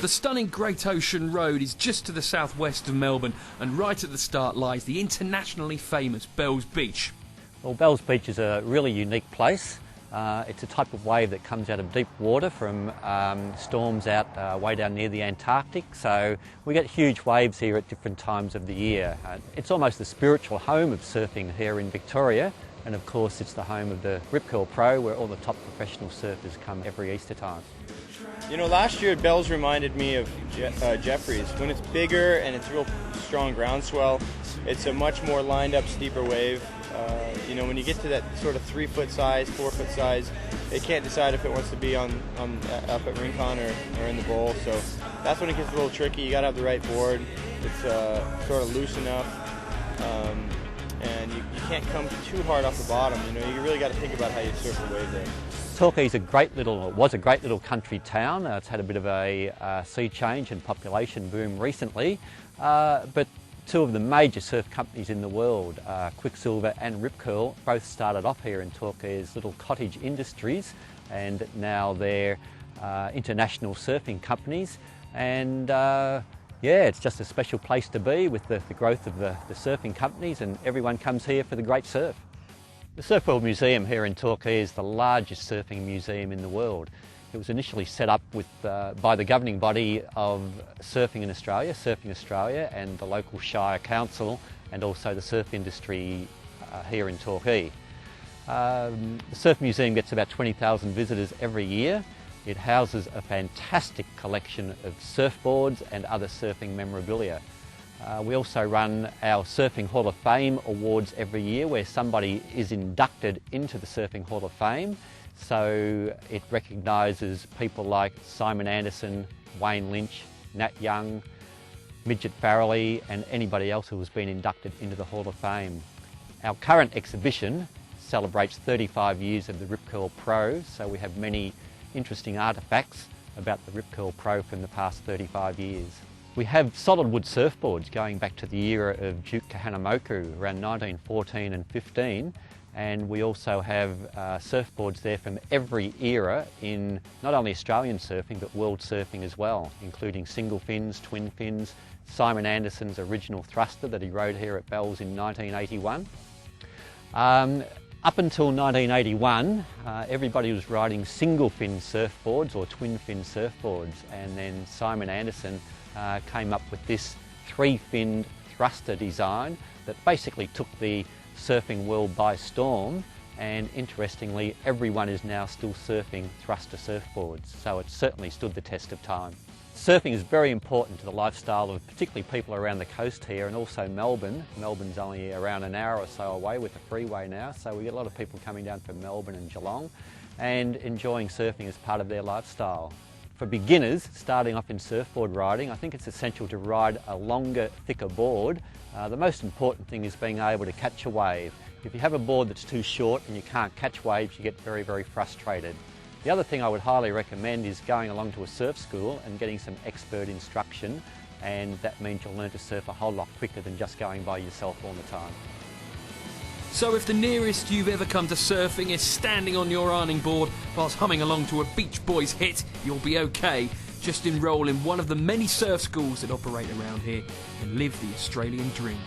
The stunning Great Ocean Road is just to the southwest of Melbourne, and right at the start lies the internationally famous Bells Beach. Well, Bells Beach is a really unique place. It's a type of wave that comes out of deep water from storms out way down near the Antarctic, so we get huge waves here at different times of the year. It's almost the spiritual home of surfing here in Victoria, and of course it's the home of the Rip Curl Pro, where all the top professional surfers come every Easter time. You know, last year Bells reminded me of Jeffreys. When it's bigger and it's real strong groundswell, it's a much more lined up, steeper wave. You know, when you get to that sort of 3-foot size, 4-foot size, it can't decide if it wants to be up at Rincon or in the bowl. So that's when it gets a little tricky. You got to have the right board. It's sort of loose enough, and you can't come too hard off the bottom. You know, you really got to think about how you surf the wave there. Torquay's was a great little country town. It's had a bit of a sea change and population boom recently, but two of the major surf companies in the world, Quicksilver and Rip Curl, both started off here in Torquay as little cottage industries, and now they're international surfing companies. And yeah, it's just a special place to be with the growth of the surfing companies, and everyone comes here for the great surf. The Surf World Museum here in Torquay is the largest surfing museum in the world. It was initially set up by the governing body of surfing in Australia, Surfing Australia, and the local Shire Council, and also the surf industry here in Torquay. The Surf Museum gets about 20,000 visitors every year. It houses a fantastic collection of surfboards and other surfing memorabilia. We also run our Surfing Hall of Fame awards every year, where somebody is inducted into the Surfing Hall of Fame. So it recognises people like Simon Anderson, Wayne Lynch, Nat Young, Midget Farrelly, and anybody else who has been inducted into the Hall of Fame. Our current exhibition celebrates 35 years of the Rip Curl Pro, so we have many interesting artefacts about the Rip Curl Pro from the past 35 years. We have solid wood surfboards going back to the era of Duke Kahanamoku around 1914 and 15, and we also have surfboards there from every era in not only Australian surfing but world surfing as well, including single fins, twin fins, Simon Anderson's original thruster that he rode here at Bells in 1981. Up until 1981, everybody was riding single fin surfboards or twin fin surfboards, and then Simon Anderson came up with this 3-finned thruster design that basically took the surfing world by storm, and interestingly everyone is now still surfing thruster surfboards, so it certainly stood the test of time. Surfing is very important to the lifestyle of particularly people around the coast here, and also Melbourne. Melbourne's only around an hour or so away with the freeway now, so we get a lot of people coming down from Melbourne and Geelong and enjoying surfing as part of their lifestyle. For beginners starting off in surfboard riding, I think it's essential to ride a longer, thicker board. The most important thing is being able to catch a wave. If you have a board that's too short and you can't catch waves, you get very, very frustrated. The other thing I would highly recommend is going along to a surf school and getting some expert instruction, and that means you'll learn to surf a whole lot quicker than just going by yourself all the time. So if the nearest you've ever come to surfing is standing on your ironing board whilst humming along to a Beach Boys hit, you'll be okay. Just enrol in one of the many surf schools that operate around here and live the Australian dream.